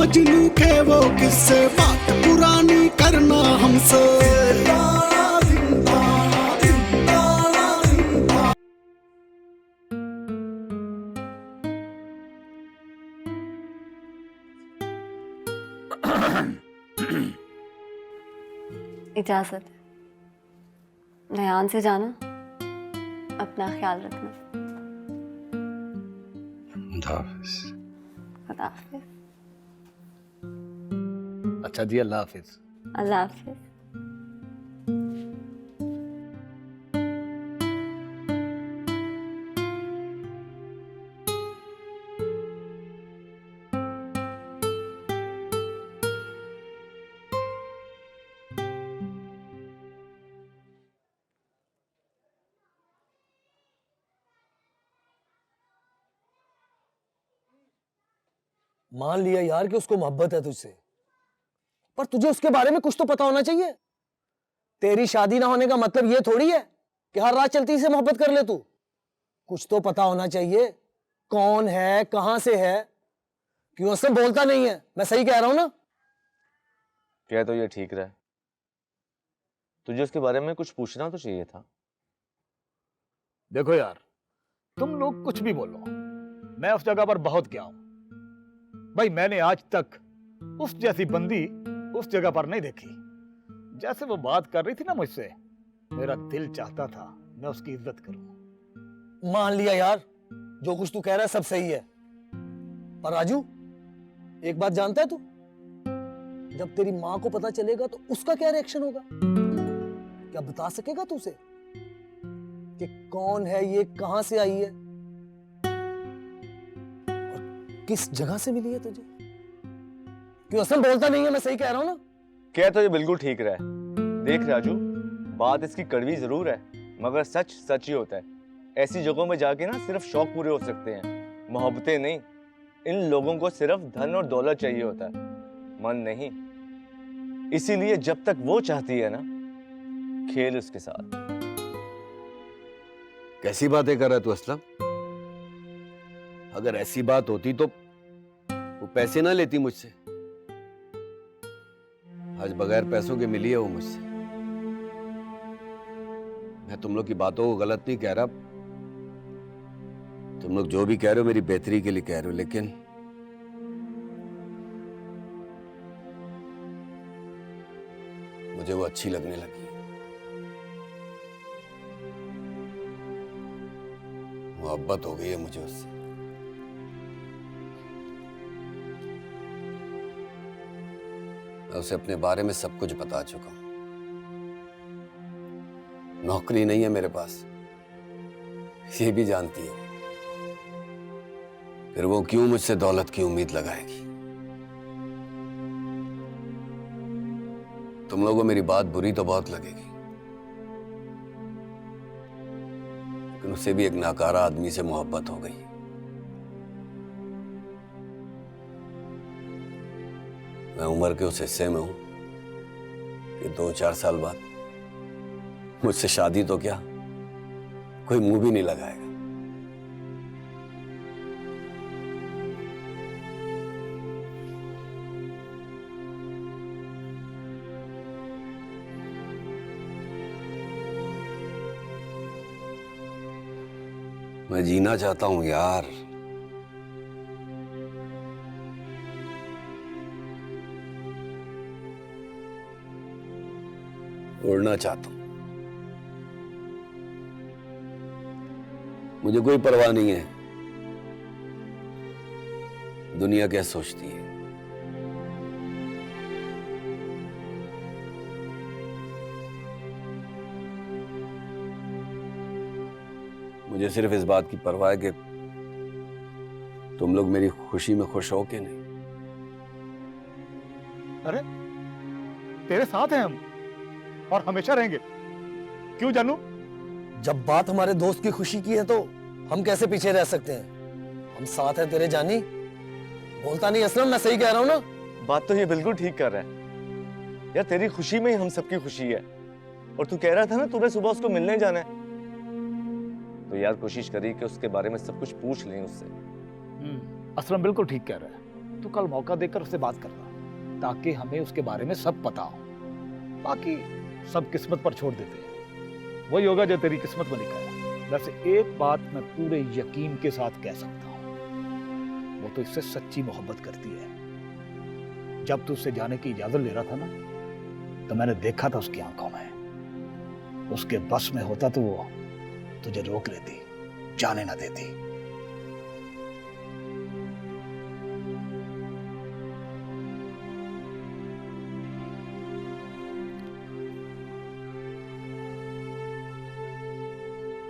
मजनू के वो किससे, बात पुरानी करना हमसे। इजाजत है, ध्यान से जाना, अपना ख्याल रखना। खुदा हाफिज। खुदा हाफिज। अच्छा जी, अल्लाह हाफिज। अल्लाह हाफिज। मान लिया यार कि उसको मोहब्बत है तुझसे, पर तुझे उसके बारे में कुछ तो पता होना चाहिए। तेरी शादी ना होने का मतलब ये थोड़ी है कि हर रात चलती से मोहब्बत कर ले तू। कुछ तो पता होना चाहिए, कौन है, कहां से है। क्यों असलम बोलता नहीं है? मैं सही कह रहा हूं ना? क्या तो ये ठीक रहा, तुझे उसके बारे में कुछ पूछना तो चाहिए था। देखो यार, तुम लोग कुछ भी बोलो, मैं उस जगह पर बहुत गया हूं भाई। मैंने आज तक उस जैसी बंदी उस जगह पर नहीं देखी। जैसे वो बात कर रही थी ना मुझसे, मेरा दिल चाहता था मैं उसकी इज्जत करूं। मान लिया यार, जो कुछ तू कह रहा है सब सही है, पर राजू एक बात जानता है तू? जब तेरी मां को पता चलेगा तो उसका क्या रिएक्शन होगा? क्या बता सकेगा तू उसे कि कौन है ये, कहां से आई है और किस जगह से मिली है तुझे? क्यों असलम बोलता नहीं है? मैं सही कह रहा हूं ना? क्या तो ये बिल्कुल ठीक रहा है। देख राजू, बात इसकी कड़वी जरूर है, मगर सच सच ही होता है। ऐसी जगहों में जाके ना सिर्फ शौक पूरे हो सकते हैं, मोहब्बतें नहीं। इन लोगों को सिर्फ धन और दौलत चाहिए होता है, मन नहीं। इसीलिए जब तक वो चाहती है ना, खेल उसके साथ। कैसी बातें कर रहा है तू असलम? अगर ऐसी बात होती तो वो पैसे ना लेती मुझसे। आज बगैर पैसों के मिली है वो मुझसे। मैं तुम लोग की बातों को गलत नहीं कह रहा, तुम लोग जो भी कह रहे हो मेरी बेहतरी के लिए कह रहे हो, लेकिन मुझे वो अच्छी लगने लगी। मोहब्बत हो गई है मुझे उससे। मैं उसे अपने बारे में सब कुछ बता चुका हूं। नौकरी नहीं है मेरे पास, ये भी जानती है। फिर वो क्यों मुझसे दौलत की उम्मीद लगाएगी? तुम लोगों को मेरी बात बुरी तो बहुत लगेगी, लेकिन उसे भी एक नाकारा आदमी से मोहब्बत हो गई। मैं उम्र के उस हिस्से में हूं कि 2-4 साल बाद मुझसे शादी तो क्या, कोई मुंह भी नहीं लगाएगा। मैं जीना चाहता हूं यार। उड़ना चाहता हूं। मुझे कोई परवाह नहीं है दुनिया क्या सोचती है। मुझे सिर्फ इस बात की परवाह है कि तुम लोग मेरी खुशी में खुश हो के नहीं। अरे तेरे साथ हैं हम और हमेशा रहेंगे। क्यों जानू? जब बात हमारे दोस्त की खुशी की है तो हम कैसे पीछे रह सकते हैं? हम साथ हैं तेरे जानी। बोलता नहीं असलम, मैं सही कह रहा हूं ना? बात तो ये बिल्कुल ठीक कर रहा है यार। तेरी खुशी में ही हम सबकी खुशी है। और तू कह रहा था ना तूने सुबह उसको मिलने जाना है, तो यार कोशिश करी कि उसके बारे में सब कुछ पूछ लें उससे। असलम बिल्कुल ठीक कह रहा है। तो कल मौका देकर उससे बात करना, ताकि हमें उसके बारे में सब पता हो। बाकी सब किस्मत पर छोड़ देते हैं, वही होगा जो तेरी किस्मत में लिखा है। वैसे एक बात मैं पूरे यकीन के साथ कह सकता हूं, वो तो इससे सच्ची मोहब्बत करती है। जब तू उससे जाने की इजाजत ले रहा था ना, तो मैंने देखा था उसकी आंखों में। उसके बस में होता तो वो तुझे रोक लेती, जाने ना देती।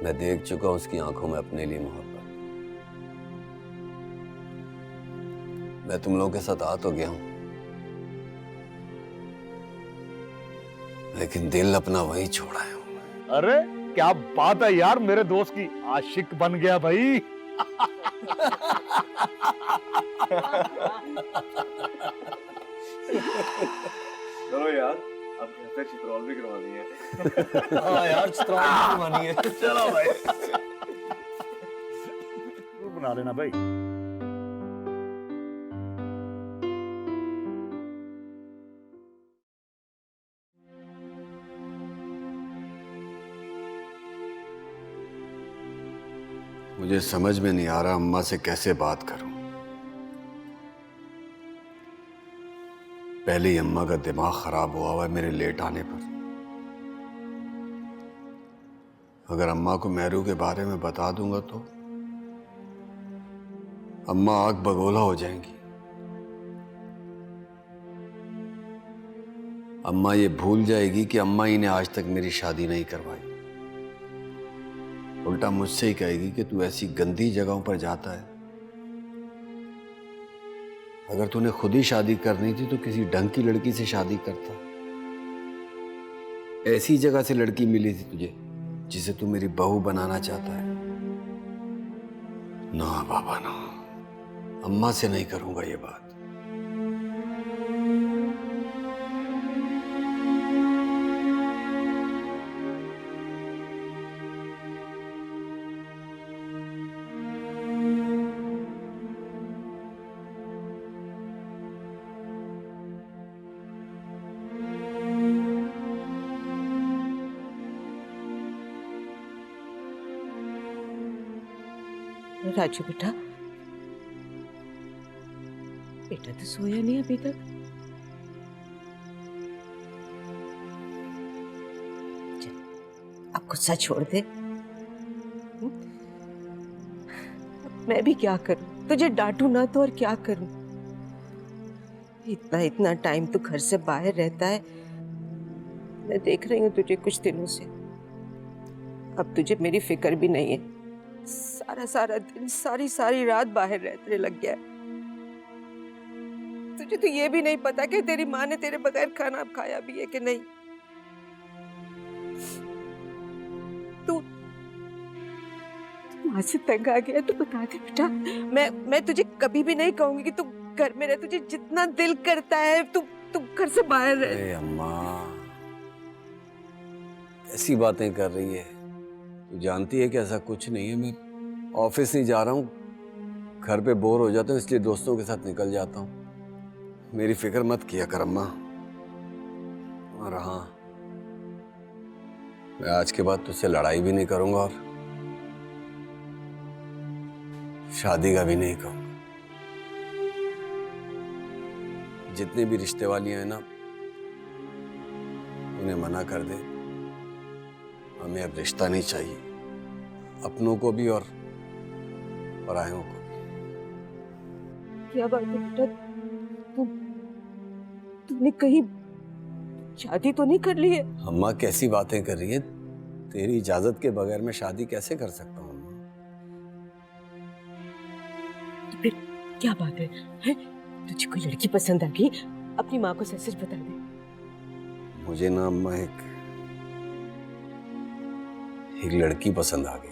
मैं देख चुका हूं उसकी आंखों में अपने लिए मोहब्बत। मैं तुम लोगों के साथ आ तो गया हूं, लेकिन दिल अपना वही छोड़ा है। अरे क्या बात है यार, मेरे दोस्त की आशिक बन गया भाई। चलो यार, अब घर पे चित्रौल भी करवानी है। हाँ यार, चित्रौल भी करवानी है। चलो भाई, तू बना लेना भाई। मुझे समझ में नहीं आ रहा अम्मा से कैसे बात करूं। पहले ही अम्मा का दिमाग खराब हुआ हुआ है मेरे लेट आने पर। अगर अम्मा को मेहरू के बारे में बता दूंगा तो अम्मा आग बगोला हो जाएंगी। अम्मा ये भूल जाएगी कि अम्मा ही ने आज तक मेरी शादी नहीं करवाई। उल्टा मुझसे ही कहेगी कि तू ऐसी गंदी जगहों पर जाता है। अगर तूने खुद ही शादी करनी थी तो किसी ढंग की लड़की से शादी करता। ऐसी जगह से लड़की मिली थी तुझे जिसे तू मेरी बहू बनाना चाहता है। ना बाबा ना, अम्मा से नहीं करूंगा ये बात। राजू बेटा, बेटा तो सोया नहीं अभी तक। चल, अब गुस्सा छोड़ दे। मैं भी क्या करूं, तुझे डांटू ना तो और क्या करूं। इतना इतना टाइम तू घर से बाहर रहता है, मैं देख रही हूं तुझे कुछ दिनों से। अब तुझे मेरी फिक्र भी नहीं है। सारा सारा दिन, सारी सारी रात बाहर रहने लग गया। तुझे तो ये भी नहीं पता कि तेरी माँ ने तेरे बगैर खाना खाया भी है कि नहीं। तू माँ से तंग आ गया तो बता दे बेटा। मैं तुझे कभी भी नहीं कहूंगी कि तू घर में रह। तुझे जितना दिल करता है तू घर से बाहर रह। अरे अम्मा, ऐसी बातें कर रही है। तू जानती है कि ऐसा कुछ नहीं है। मैं ऑफिस नहीं जा रहा हूँ, घर पे बोर हो जाता हूँ, इसलिए दोस्तों के साथ निकल जाता हूँ। मेरी फिक्र मत किया कर अम्मा। और हाँ, मैं आज के बाद तुझसे लड़ाई भी नहीं करूंगा और शादी का भी नहीं कहूंगा। जितने भी रिश्ते वाली हैं ना, उन्हें मना कर दे। हमें अब रिश्ता नहीं चाहिए, अपनों को भी और परायों को भी। क्या बात है बेटा, तुमने कहीं शादी तो नहीं कर ली है? अम्मा कैसी बातें कर रही है? तेरी इजाजत के बगैर मैं शादी कैसे कर सकता हूँ अम्मा? तो फिर क्या बात है? तुझे कोई लड़की पसंद आ गई? अपनी माँ को सच सच बता दे। मुझे ना अम्मा एक लड़की पसंद आ गई।